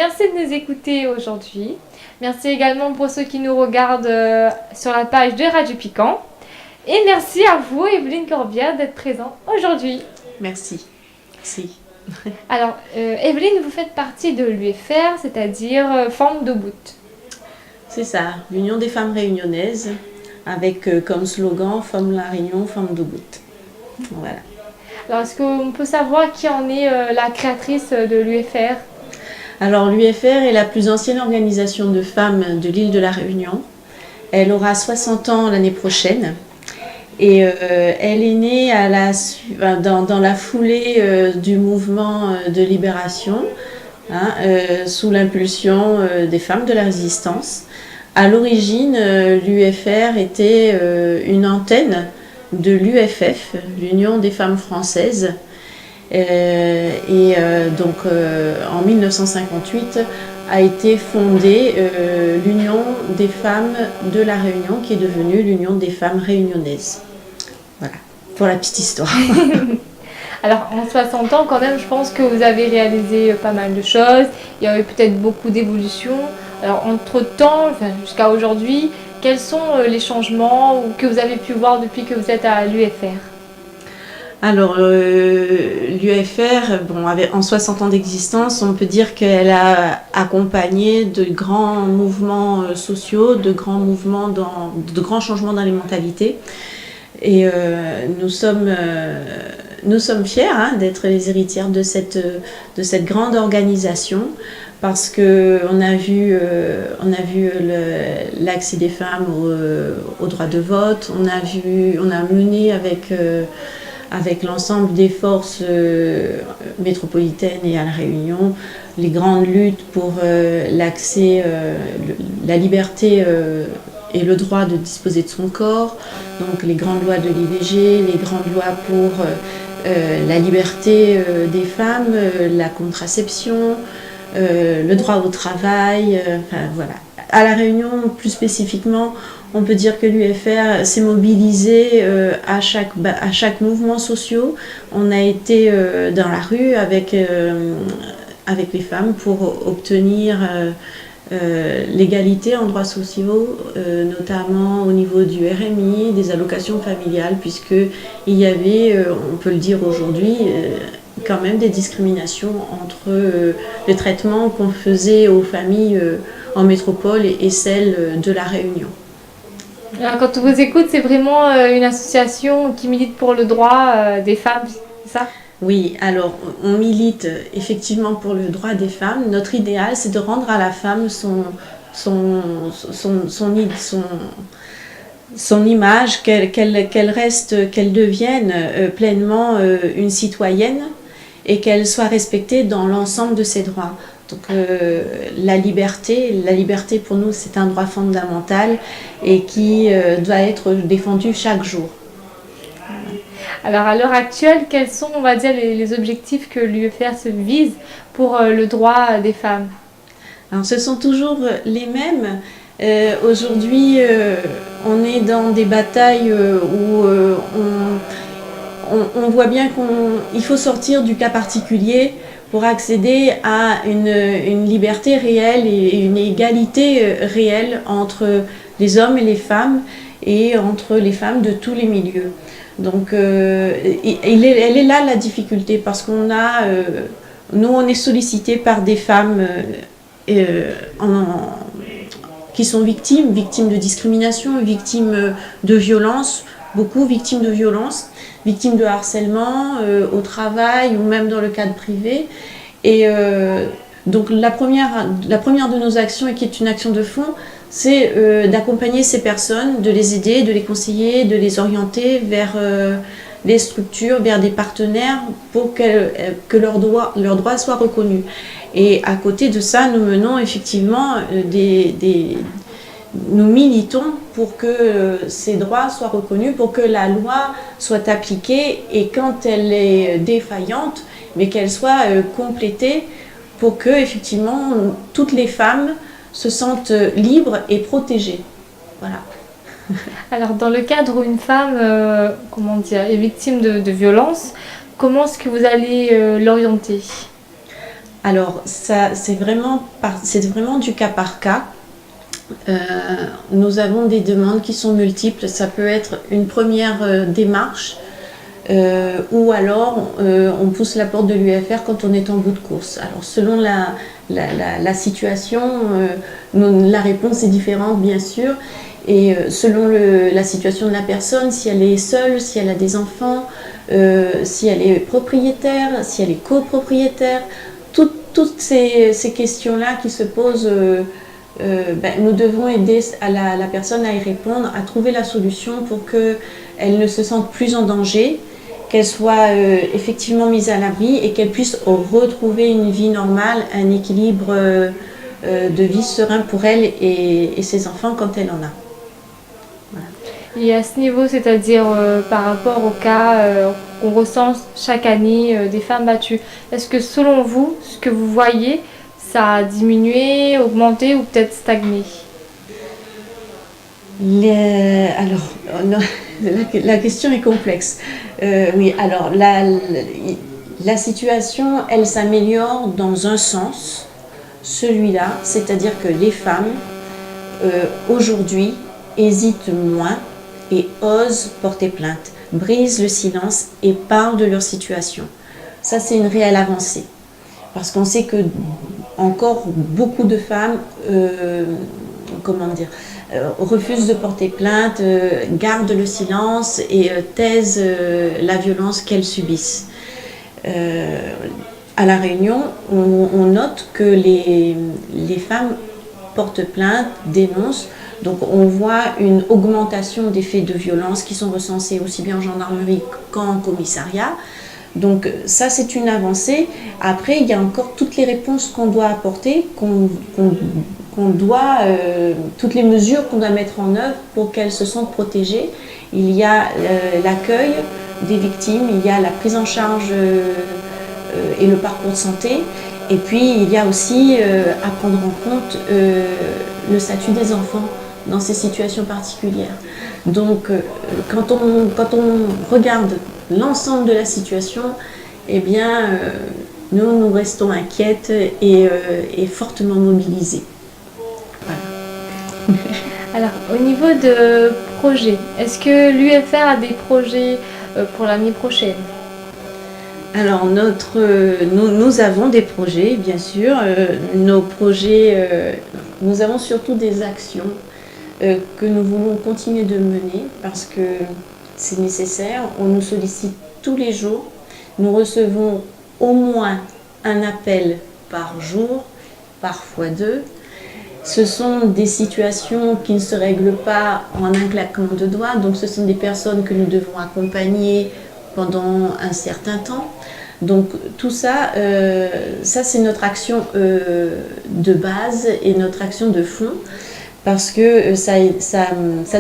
merci de nous écouter aujourd'hui. Merci également pour ceux qui nous regardent sur la page de Radio Piquant. Et merci à vous, Evelyne Corbière, d'être présente aujourd'hui. Merci. Merci. Alors, Evelyne, vous faites partie de l'UFR, c'est-à-dire Femmes debout. C'est ça, l'Union des femmes réunionnaises, avec comme slogan Femmes la Réunion, Femmes debout. Voilà. Alors, est-ce qu'on peut savoir qui en est la créatrice de l'UFR ? Alors, l'UFR est la plus ancienne organisation de femmes de l'île de la Réunion. Elle aura 60 ans l'année prochaine. Et elle est née dans la foulée du mouvement de libération, sous l'impulsion des femmes de la résistance. À l'origine, l'UFR était une antenne de l'UFF, l'Union des femmes françaises. Donc en 1958 a été fondée l'Union des femmes de la Réunion, qui est devenue l'Union des femmes réunionnaises. Voilà, pour la petite histoire. Alors en 60 ans quand même, je pense que vous avez réalisé pas mal de choses. Il y a eu peut-être beaucoup d'évolutions. Alors entre-temps, jusqu'à aujourd'hui, quels sont les changements que vous avez pu voir depuis que vous êtes à l'UFR ? Alors, l'UFR, en 60 ans d'existence, on peut dire qu'elle a accompagné de grands mouvements sociaux, de grands changements dans les mentalités. Et nous sommes fiers d'être les héritières de cette grande organisation, parce qu'on a vu l'accès des femmes au droit de vote, on a mené avec l'ensemble des forces métropolitaines et à La Réunion, les grandes luttes pour l'accès, la liberté et le droit de disposer de son corps, donc les grandes lois de l'IVG, les grandes lois pour la liberté des femmes, la contraception, le droit au travail, voilà. À La Réunion, plus spécifiquement, on peut dire que l'UFR s'est mobilisée à chaque mouvement social. On a été dans la rue avec les femmes pour obtenir l'égalité en droits sociaux, notamment au niveau du RMI, des allocations familiales, puisqu'il y avait, on peut le dire aujourd'hui, quand même des discriminations entre le traitement qu'on faisait aux familles en métropole et celles de La Réunion. Alors, quand on vous écoute, c'est vraiment une association qui milite pour le droit des femmes, c'est ça ? Oui, alors on milite effectivement pour le droit des femmes. Notre idéal, c'est de rendre à la femme son image, qu'elle reste, qu'elle devienne pleinement une citoyenne et qu'elle soit respectée dans l'ensemble de ses droits. Donc la liberté pour nous, c'est un droit fondamental et qui doit être défendu chaque jour. Alors à l'heure actuelle, quels sont, on va dire, les objectifs que l'UFR se vise pour le droit des femmes ? Alors ce sont toujours les mêmes. Aujourd'hui, on est dans des batailles où on voit bien qu'il faut sortir du cas particulier pour accéder à une liberté réelle et une égalité réelle entre les hommes et les femmes et entre les femmes de tous les milieux. Donc elle est là la difficulté, parce qu'on a, nous on est sollicité par des femmes qui sont victimes de discrimination, victimes de violence, beaucoup victimes de violence, victimes de harcèlement au travail ou même dans le cadre privé. Et donc la première de nos actions, et qui est une action de fond, c'est d'accompagner ces personnes, de les aider, de les conseiller, de les orienter vers les structures, vers des partenaires pour que leurs droits soient reconnus. Et à côté de ça, nous menons effectivement nous militons pour que ces droits soient reconnus, pour que la loi soit appliquée, et quand elle est défaillante, mais qu'elle soit complétée pour que effectivement toutes les femmes se sentent libres et protégées. Voilà. Alors dans le cadre où une femme est victime de violence, comment est-ce que vous allez l'orienter ? Alors, ça, c'est vraiment du cas par cas. Nous avons des demandes qui sont multiples. Ça peut être une première démarche ou alors on pousse la porte de l'UFR quand on est en bout de course. Alors, selon la situation, la réponse est différente, bien sûr. Et selon la situation de la personne, si elle est seule, si elle a des enfants, si elle est propriétaire, si elle est copropriétaire, toutes ces questions-là qui se posent, nous devons aider la personne à y répondre, à trouver la solution pour qu'elle ne se sente plus en danger, qu'elle soit effectivement mise à l'abri et qu'elle puisse retrouver une vie normale, un équilibre de vie serein pour elle et ses enfants quand elle en a. Et à ce niveau, c'est-à-dire par rapport au cas qu'on recense chaque année des femmes battues, est-ce que selon vous, ce que vous voyez, ça a diminué, augmenté ou peut-être stagné? Alors, non, la question est complexe. Oui, alors la situation, elle s'améliore dans un sens, celui-là, c'est-à-dire que les femmes, aujourd'hui, hésitent moins et osent porter plainte, brisent le silence et parlent de leur situation. Ça, c'est une réelle avancée. Parce qu'on sait que encore beaucoup de femmes refusent de porter plainte, gardent le silence et taisent la violence qu'elles subissent. À La Réunion, on note que les femmes portent plainte, dénoncent. Donc on voit une augmentation des faits de violence qui sont recensés aussi bien en gendarmerie qu'en commissariat. Donc ça, c'est une avancée. Après, il y a encore toutes les réponses qu'on doit apporter, toutes les mesures qu'on doit mettre en œuvre pour qu'elles se sentent protégées. Il y a l'accueil des victimes, il y a la prise en charge et le parcours de santé. Et puis, il y a aussi à prendre en compte le statut des enfants dans ces situations particulières. Donc, quand on regarde l'ensemble de la situation, eh bien, nous restons inquiètes et fortement mobilisées. Voilà. Alors, au niveau de projets, est-ce que l'UFR a des projets pour l'année prochaine? Alors, nous avons des projets, bien sûr. Nos projets, nous avons surtout des actions que nous voulons continuer de mener parce que c'est nécessaire. On nous sollicite tous les jours. Nous recevons au moins un appel par jour, parfois deux. Ce sont des situations qui ne se règlent pas en un claquement de doigts. Donc ce sont des personnes que nous devons accompagner pendant un certain temps. Donc tout ça, ça c'est notre action de base et notre action de fond. Parce que ça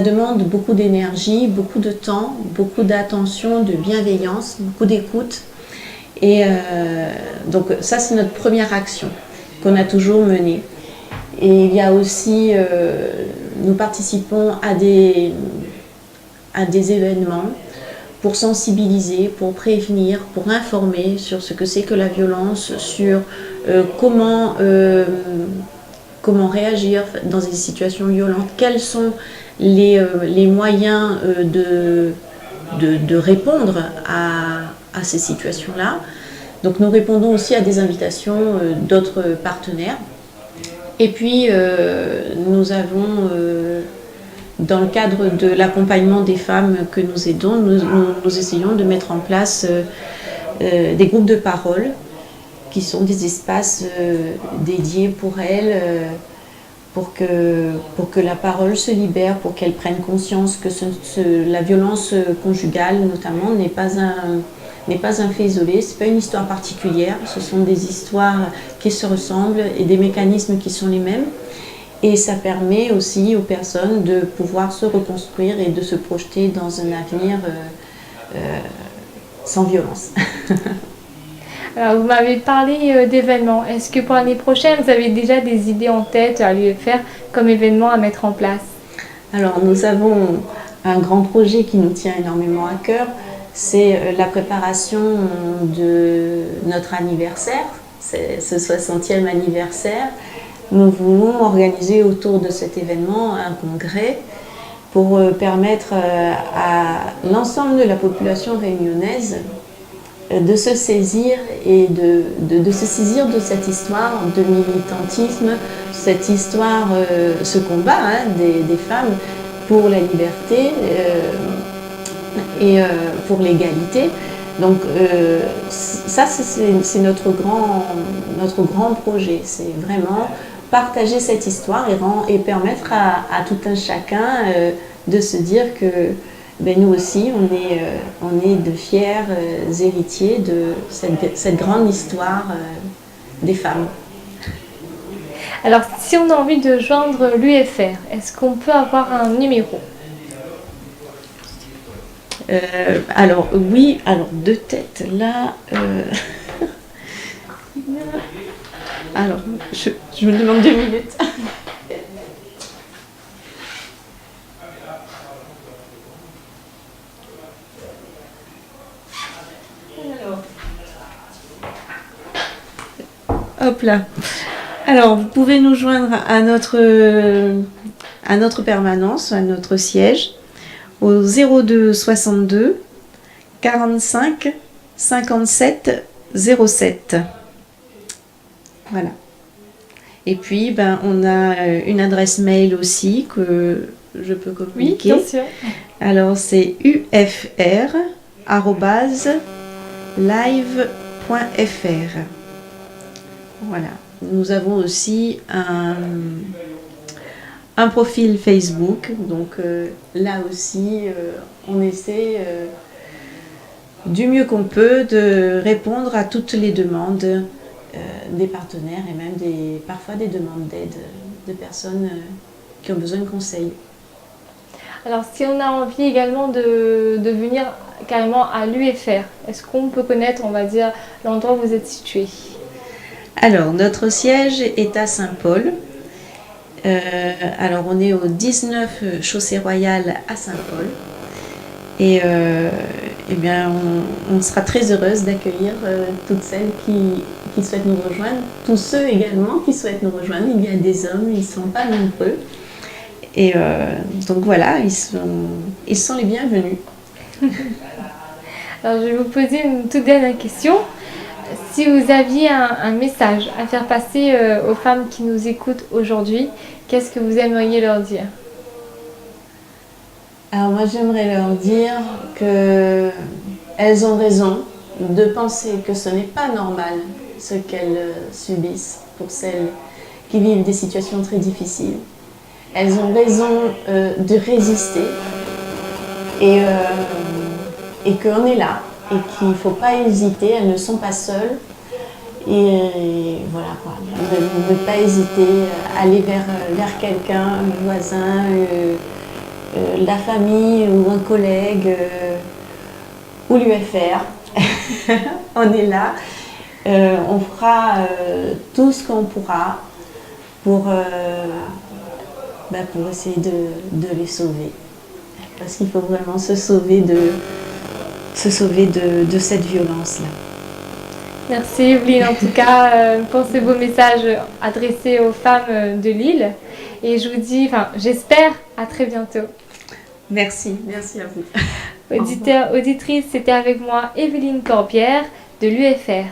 demande beaucoup d'énergie, beaucoup de temps, beaucoup d'attention, de bienveillance, beaucoup d'écoute. Et donc ça, c'est notre première action qu'on a toujours menée. Et il y a aussi, nous participons à des événements pour sensibiliser, pour prévenir, pour informer sur ce que c'est que la violence, sur comment réagir dans des situations violentes, quels sont les moyens de répondre à ces situations-là. Donc nous répondons aussi à des invitations d'autres partenaires. Et puis nous avons, dans le cadre de l'accompagnement des femmes que nous aidons, nous essayons de mettre en place des groupes de parole qui sont des espaces dédiés pour elles, pour que la parole se libère, pour qu'elles prennent conscience que la violence conjugale, notamment, n'est pas un fait isolé, ce n'est pas une histoire particulière, ce sont des histoires qui se ressemblent et des mécanismes qui sont les mêmes. Et ça permet aussi aux personnes de pouvoir se reconstruire et de se projeter dans un avenir sans violence. Alors, vous m'avez parlé d'événements. Est-ce que pour l'année prochaine, vous avez déjà des idées en tête à l'UFR comme événement à mettre en place? Alors, nous avons un grand projet qui nous tient énormément à cœur. C'est la préparation de notre anniversaire. ce 60e anniversaire, nous voulons organiser autour de cet événement un congrès pour permettre à l'ensemble de la population réunionnaise de se saisir et de se saisir de cette histoire de militantisme, cette histoire, ce combat des femmes pour la liberté et pour l'égalité. Donc ça, c'est notre grand projet. C'est vraiment partager cette histoire et permettre à tout un chacun de se dire que nous aussi, on est de fiers héritiers de cette grande histoire des femmes. Alors, si on a envie de joindre l'UFR, est-ce qu'on peut avoir un numéro ? Alors oui, alors de tête là. Alors, je me demande 2 minutes. Hop là. Alors, vous pouvez nous joindre à notre permanence, à notre siège, au 02 62 45 57 07. Voilà. Et puis, on a une adresse mail aussi que je peux communiquer. Oui, bien sûr. Alors, c'est ufr@live.fr. Voilà. Nous avons aussi un profil Facebook. Donc, là aussi, on essaie du mieux qu'on peut de répondre à toutes les demandes des partenaires et même parfois des demandes d'aide de personnes qui ont besoin de conseils. Alors, si on a envie également de venir carrément à l'UFR, est-ce qu'on peut connaître, on va dire, l'endroit où vous êtes situé ? Alors, notre siège est à Saint-Paul. Alors, on est au 19 Chaussée Royale à Saint-Paul. Et bien, on sera très heureuse d'accueillir toutes celles qui souhaitent nous rejoindre, tous ceux également qui souhaitent nous rejoindre. Il y a des hommes, ils ne sont pas nombreux. Et donc voilà, ils sont les bienvenus. Alors, je vais vous poser une toute dernière question. Si vous aviez un message à faire passer aux femmes qui nous écoutent aujourd'hui, qu'est-ce que vous aimeriez leur dire ? Alors moi, j'aimerais leur dire qu'elles ont raison de penser que ce n'est pas normal ce qu'elles subissent pour celles qui vivent des situations très difficiles. Elles ont raison de résister et qu'on est là et qu'il ne faut pas hésiter, elles ne sont pas seules. Et voilà quoi, ne pas hésiter à aller vers quelqu'un, un voisin, la famille ou un collègue ou l'UFR. On est là, on fera tout ce qu'on pourra pour essayer de les sauver. Parce qu'il faut vraiment se sauver de cette violence-là. Merci Evelyne, en tout cas, pour ces beaux messages adressés aux femmes de Lille. Et je vous dis, j'espère, à très bientôt. Merci à vous. Auditeurs, auditrices, c'était avec moi Evelyne Corbière de l'UFR.